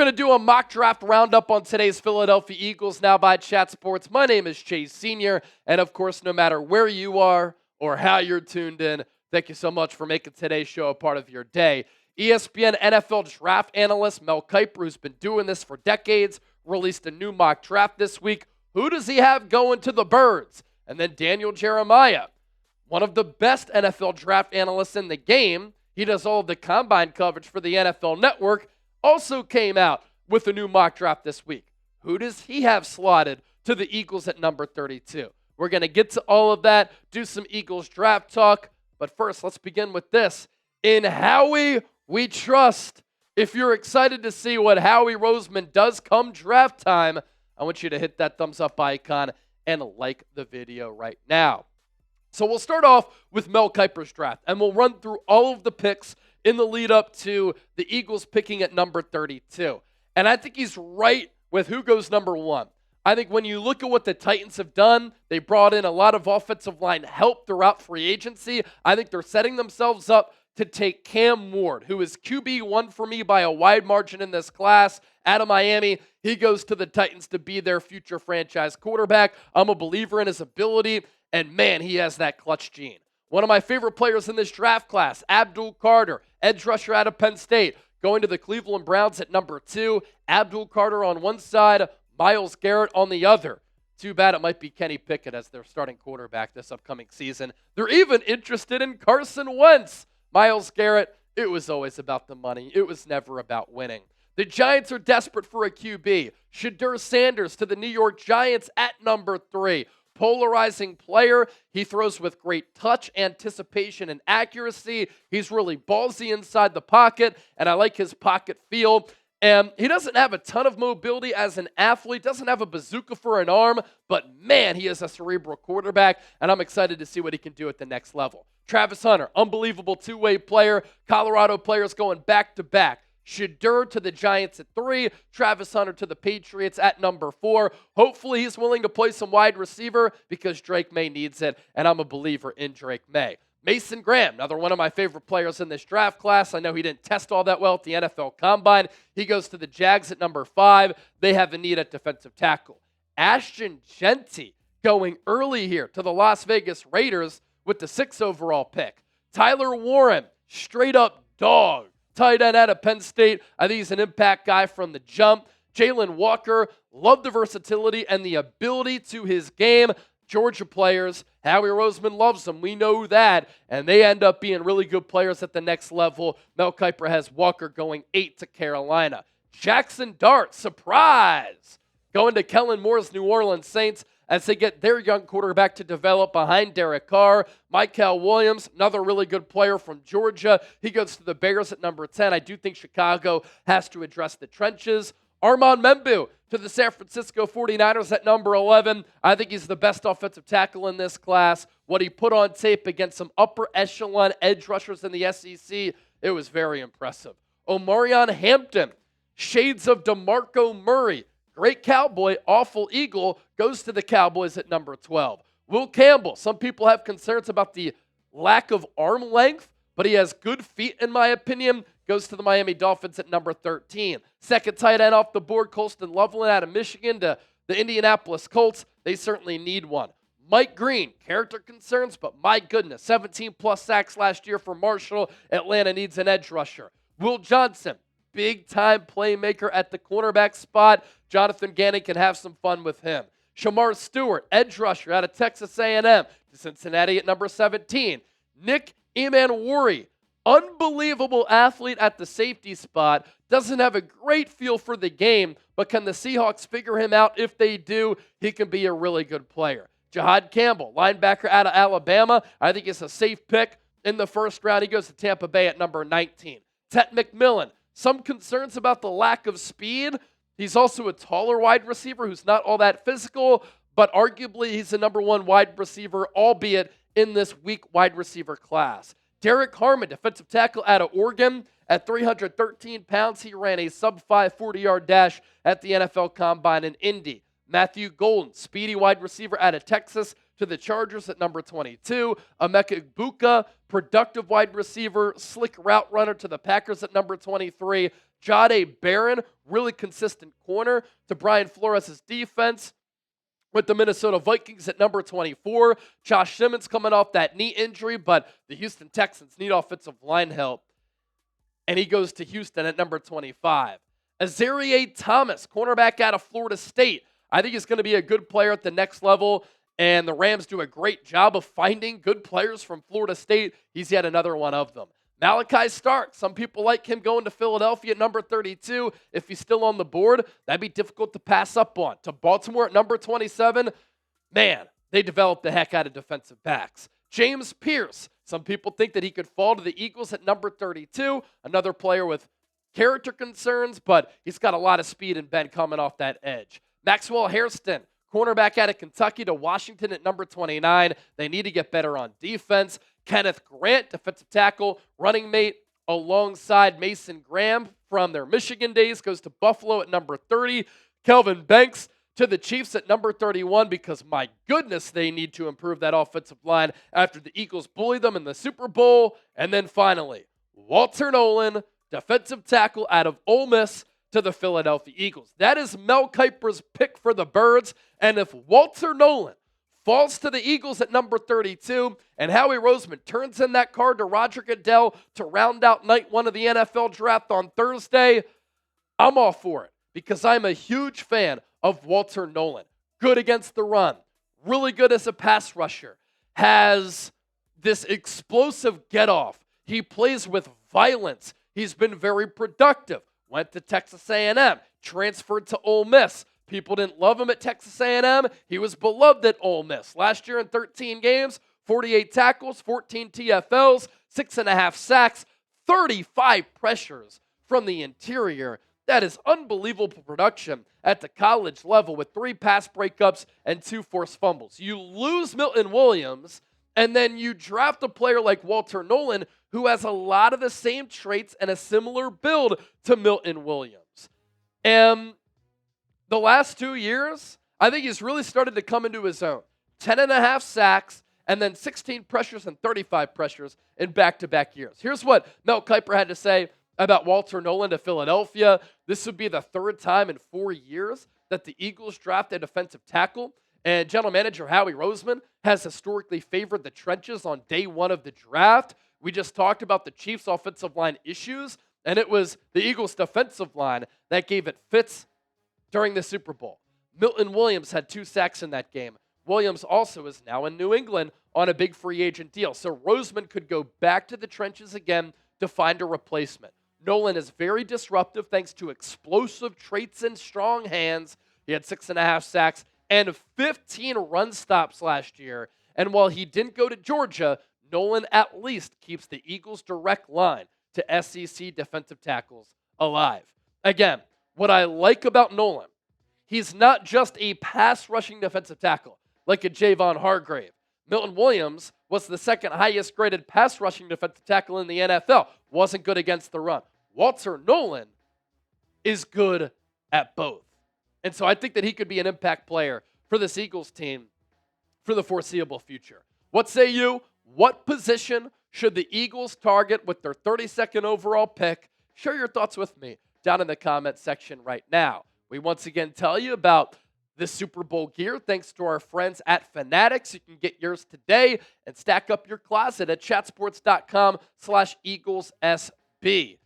going to do a mock draft roundup on today's Philadelphia Eagles now by Chat Sports. My name is Chase Sr., and of course, no matter where you are or how you're tuned in, thank you so much for making today's show a part of your day. ESPN NFL draft analyst Mel Kiper, who's been doing this for decades, released a new mock draft this week. Who does he have going to the Birds? And then Daniel Jeremiah, one of the best NFL draft analysts in the game. He does all of the combine coverage for the NFL Network. Also came out with a new mock draft this week. Who does he have slotted to the Eagles at number 32? We're going to get to all of that, do some Eagles draft talk. But first, let's begin with this. In Howie, we trust. If you're excited to see what Howie Roseman does come draft time, I want you to hit that thumbs up icon and like the video right now. So we'll start off with Mel Kiper's draft, and we'll run through all of the picks in the lead up to the Eagles picking at number 32. And I think he's right with who goes number 1. I think when you look at what the Titans have done, they brought in a lot of offensive line help throughout free agency. I think they're setting themselves up to take Cam Ward, who is QB1 for me by a wide margin in this class, out of Miami. He goes to the Titans to be their future franchise quarterback. I'm a believer in his ability, and man, he has that clutch gene. One of my favorite players in this draft class, Abdul Carter, edge rusher out of Penn State, going to the Cleveland Browns at number 2. Abdul Carter on one side, Myles Garrett on the other. Too bad it might be Kenny Pickett as their starting quarterback this upcoming season. They're even interested in Carson Wentz. Myles Garrett, it was always about the money. It was never about winning. The Giants are desperate for a QB. Shedeur Sanders to the New York Giants at number 3. Polarizing player. He throws with great touch, anticipation, and accuracy. He's really ballsy inside the pocket, and I like his pocket feel. And he doesn't have a ton of mobility as an athlete, doesn't have a bazooka for an arm, but man, he is a cerebral quarterback, and I'm excited to see what he can do at the next level. Travis Hunter, unbelievable two-way player. Colorado players going back-to-back. Shedeur to the Giants at 3, Travis Hunter to the Patriots at number 4. Hopefully he's willing to play some wide receiver because Drake May needs it, and I'm a believer in Drake May. Mason Graham, another one of my favorite players in this draft class. I know he didn't test all that well at the NFL Combine. He goes to the Jags at number 5. They have a need at defensive tackle. Ashton Jeanty going early here to the Las Vegas Raiders with the 6th overall pick. Tyler Warren, straight up dog. Tight end out of Penn State. I think he's an impact guy from the jump. Jalen Walker, love the versatility and the ability to his game. Georgia players, Howie Roseman loves them. We know that. And they end up being really good players at the next level. Mel Kiper has Walker going 8 to Carolina. Jackson Dart, surprise! Going to Kellen Moore's New Orleans Saints as they get their young quarterback to develop behind Derek Carr. Michael Williams, another really good player from Georgia. He goes to the Bears at number 10. I do think Chicago has to address the trenches. Armand Membu to the San Francisco 49ers at number 11. I think he's the best offensive tackle in this class. What he put on tape against some upper echelon edge rushers in the SEC, it was very impressive. Omarion Hampton, shades of DeMarco Murray. Great Cowboy, awful Eagle, goes to the Cowboys at number 12. Will Campbell, some people have concerns about the lack of arm length, but he has good feet in my opinion, goes to the Miami Dolphins at number 13. Second tight end off the board, Colston Loveland out of Michigan to the Indianapolis Colts. They certainly need one. Mike Green, character concerns, but my goodness, 17-plus sacks last year for Marshall. Atlanta needs an edge rusher. Will Johnson, big-time playmaker at the cornerback spot. Jonathan Gannon can have some fun with him. Shamar Stewart, edge rusher out of Texas A&M to Cincinnati at number 17. Nick Emanwari, unbelievable athlete at the safety spot. Doesn't have a great feel for the game, but can the Seahawks figure him out? If they do, he can be a really good player. Jahad Campbell, linebacker out of Alabama. I think it's a safe pick in the first round. He goes to Tampa Bay at number 19. Tet McMillan, some concerns about the lack of speed. He's also a taller wide receiver who's not all that physical, but arguably he's the number 1 wide receiver, albeit in this weak wide receiver class. Derek Harmon, defensive tackle out of Oregon. At 313 pounds, he ran a sub-5 40-yard dash at the NFL Combine in Indy. Matthew Golden, speedy wide receiver out of Texas to the Chargers at number 22. Emeka Egbuka, productive wide receiver, slick route runner to the Packers at number 23. Jahdae Barron, really consistent corner to Brian Flores' defense. With the Minnesota Vikings at number 24. Josh Simmons coming off that knee injury, but the Houston Texans need offensive line help. And he goes to Houston at number 25. Azareye'h Thomas, cornerback out of Florida State. I think he's going to be a good player at the next level, and the Rams do a great job of finding good players from Florida State. He's yet another one of them. Malachi Stark, some people like him going to Philadelphia at number 32. If he's still on the board, that'd be difficult to pass up on. To Baltimore at number 27, man, they developed the heck out of defensive backs. James Pierce, some people think that he could fall to the Eagles at number 32. Another player with character concerns, but he's got a lot of speed and bend coming off that edge. Maxwell Hairston, cornerback out of Kentucky to Washington at number 29. They need to get better on defense. Kenneth Grant, defensive tackle, running mate alongside Mason Graham from their Michigan days, goes to Buffalo at number 30. Kelvin Banks to the Chiefs at number 31 because, my goodness, they need to improve that offensive line after the Eagles bullied them in the Super Bowl. And then finally, Walter Nolen, defensive tackle out of Ole Miss, to the Philadelphia Eagles. That is Mel Kiper's pick for the Birds. And if Walter Nolen falls to the Eagles at number 32, and Howie Roseman turns in that card to Roger Goodell to round out night one of the NFL draft on Thursday, I'm all for it because I'm a huge fan of Walter Nolen. Good against the run, really good as a pass rusher, has this explosive get-off. He plays with violence. He's been very productive. Went to Texas A&M, transferred to Ole Miss. People didn't love him at Texas A&M. He was beloved at Ole Miss. Last year in 13 games, 48 tackles, 14 TFLs, 6.5 sacks, 35 pressures from the interior. That is unbelievable production at the college level with 3 pass breakups and 2 forced fumbles. You lose Milton Williams, and then you draft a player like Walter Nolen, who has a lot of the same traits and a similar build to Milton Williams. And the last 2 years, I think he's really started to come into his own. 10.5 sacks, and then 16 pressures and 35 pressures in back-to-back years. Here's what Mel Kiper had to say about Walter Nolen to Philadelphia. This would be the 3rd time in 4 years that the Eagles draft a defensive tackle. And general manager Howie Roseman has historically favored the trenches on day 1 of the draft. We just talked about the Chiefs' offensive line issues, and it was the Eagles' defensive line that gave it fits during the Super Bowl. Milton Williams had 2 sacks in that game. Williams also is now in New England on a big free agent deal. So Roseman could go back to the trenches again to find a replacement. Nolen is very disruptive thanks to explosive traits and strong hands. He had 6.5 sacks and 15 run stops last year. And while he didn't go to Georgia, Nolen at least keeps the Eagles' direct line to SEC defensive tackles alive. Again, what I like about Nolen, he's not just a pass-rushing defensive tackle like a Javon Hargrave. Milton Williams was the 2nd highest graded pass-rushing defensive tackle in the NFL. Wasn't good against the run. Walter Nolen is good at both. And so I think that he could be an impact player for this Eagles team for the foreseeable future. What say you? What position should the Eagles target with their 32nd overall pick? Share your thoughts with me down in the comment section right now. We once again tell you about the Super Bowl gear thanks to our friends at Fanatics. You can get yours today and stack up your closet at chatsports.com/EaglesSB.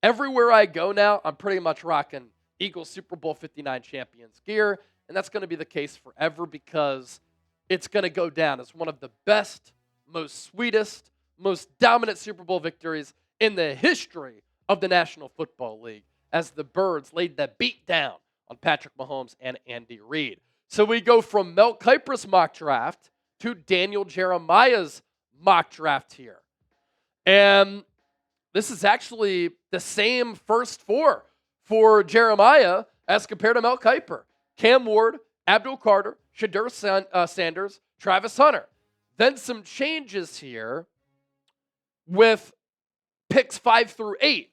Everywhere I go now, I'm pretty much rocking Eagles Super Bowl 59 champions gear, and that's going to be the case forever because it's going to go down as one of the best, most sweetest, most dominant Super Bowl victories in the history of the National Football League as the Birds laid the beat down on Patrick Mahomes and Andy Reid. So we go from Mel Kiper's mock draft to Daniel Jeremiah's mock draft here. And this is actually the same first 4 for Jeremiah as compared to Mel Kiper. Cam Ward, Abdul Carter, Shadur Sanders, Travis Hunter. Then some changes here with picks 5 through 8.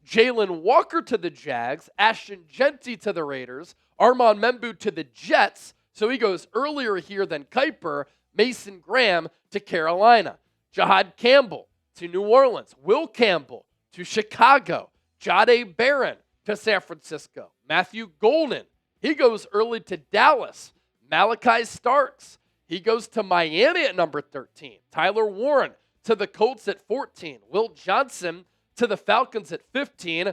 Jalen Walker to the Jags, Ashton Genty to the Raiders, Armand Membu to the Jets. So he goes earlier here than Kiper. Mason Graham to Carolina. Jahad Campbell to New Orleans. Will Campbell to Chicago. Jahdae Barron to San Francisco. Matthew Golden, he goes early to Dallas. Malachi Starks, he goes to Miami at number 13. Tyler Warren to the Colts at 14. Will Johnson to the Falcons at 15.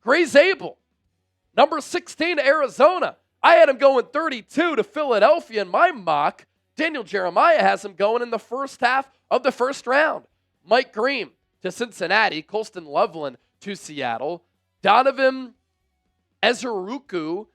Gray Zabel, number 16 to Arizona. I had him going 32 to Philadelphia in my mock. Daniel Jeremiah has him going in the first half of the first round. Mike Green to Cincinnati. Colston Loveland to Seattle. Donovan Ezeruku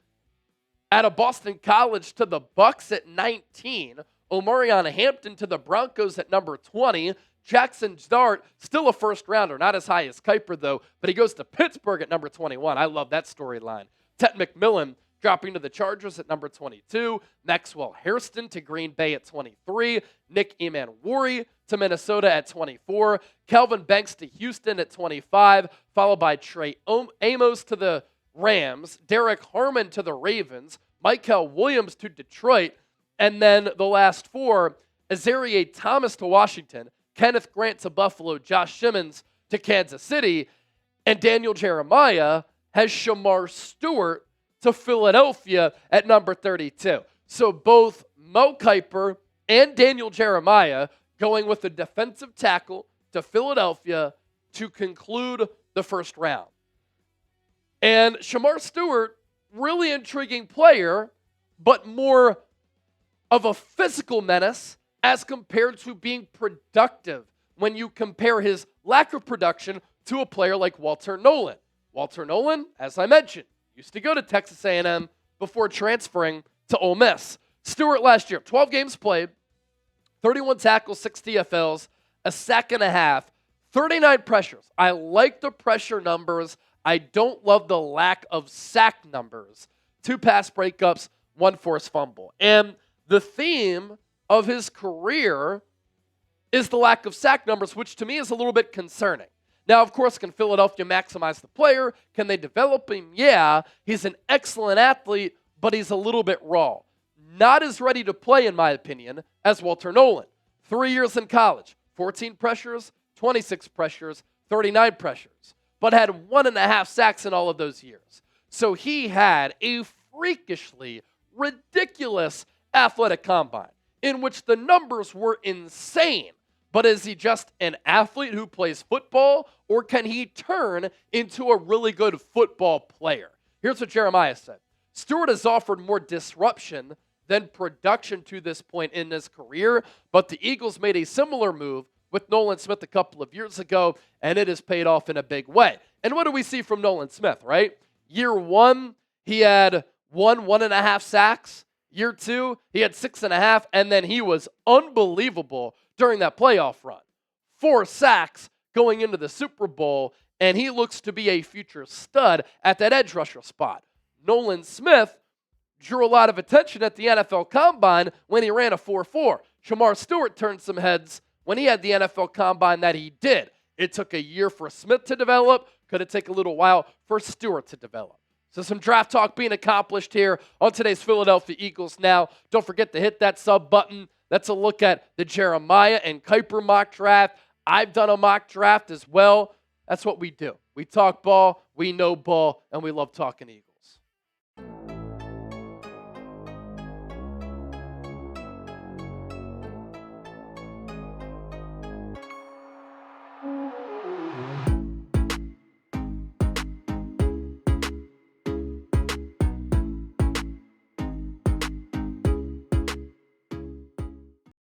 out of Boston College to the Bucks at 19. Omarion Hampton to the Broncos at number 20. Jackson Dart, still a first rounder, not as high as Kiper though, but he goes to Pittsburgh at number 21. I love that storyline. Tet McMillan dropping to the Chargers at number 22. Maxwell Hairston to Green Bay at 23. Nick Emanwari to Minnesota at 24. Calvin Banks to Houston at 25, followed by Trey Amos to the Rams. Derek Harmon to the Ravens. Michael Williams to Detroit. And then the last four, Azareye'h Thomas to Washington. Kenneth Grant to Buffalo. Josh Simmons to Kansas City. And Daniel Jeremiah has Shamar Stewart to Philadelphia at number 32. So both Mel Kiper and Daniel Jeremiah going with a defensive tackle to Philadelphia to conclude the first round. And Shamar Stewart, really intriguing player, but more of a physical menace as compared to being productive when you compare his lack of production to a player like Walter Nolen. Walter Nolen, as I mentioned, used to go to Texas A&M before transferring to Ole Miss. Stewart last year, 12 games played, 31 tackles, 6 TFLs, a sack and a half, 39 pressures. I like the pressure numbers. I don't love the lack of sack numbers. 2 pass breakups, 1 forced fumble. And the theme of his career is the lack of sack numbers, which to me is a little bit concerning. Now, of course, can Philadelphia maximize the player? Can they develop him? Yeah, he's an excellent athlete, but he's a little bit raw. Not as ready to play, in my opinion, as Walter Nolen. 3 years in college, 14 pressures, 26 pressures, 39 pressures, but had 1.5 sacks in all of those years. So he had a freakishly ridiculous athletic combine in which the numbers were insane. But is he just an athlete who plays football, or can he turn into a really good football player? Here's what Jeremiah said. Stewart has offered more disruption than production to this point in his career, but the Eagles made a similar move with Nolan Smith a couple of years ago, and it has paid off in a big way. And what do we see from Nolan Smith, right? Year 1, he had 1.5 sacks. Year 2, he had 6.5, and then he was unbelievable during that playoff run. 4 sacks going into the Super Bowl, and he looks to be a future stud at that edge rusher spot. Nolan Smith drew a lot of attention at the NFL Combine when he ran a 4.4. Shamar Stewart turned some heads when he had the NFL Combine that he did. It took a year for Smith to develop. Could it take a little while for Stewart to develop? So some draft talk being accomplished here on today's Philadelphia Eagles Now. Don't forget to hit that sub button. That's a look at the Jeremiah and Kiper mock draft. I've done a mock draft as well. That's what we do. We talk ball, we know ball, and we love talking Eagles.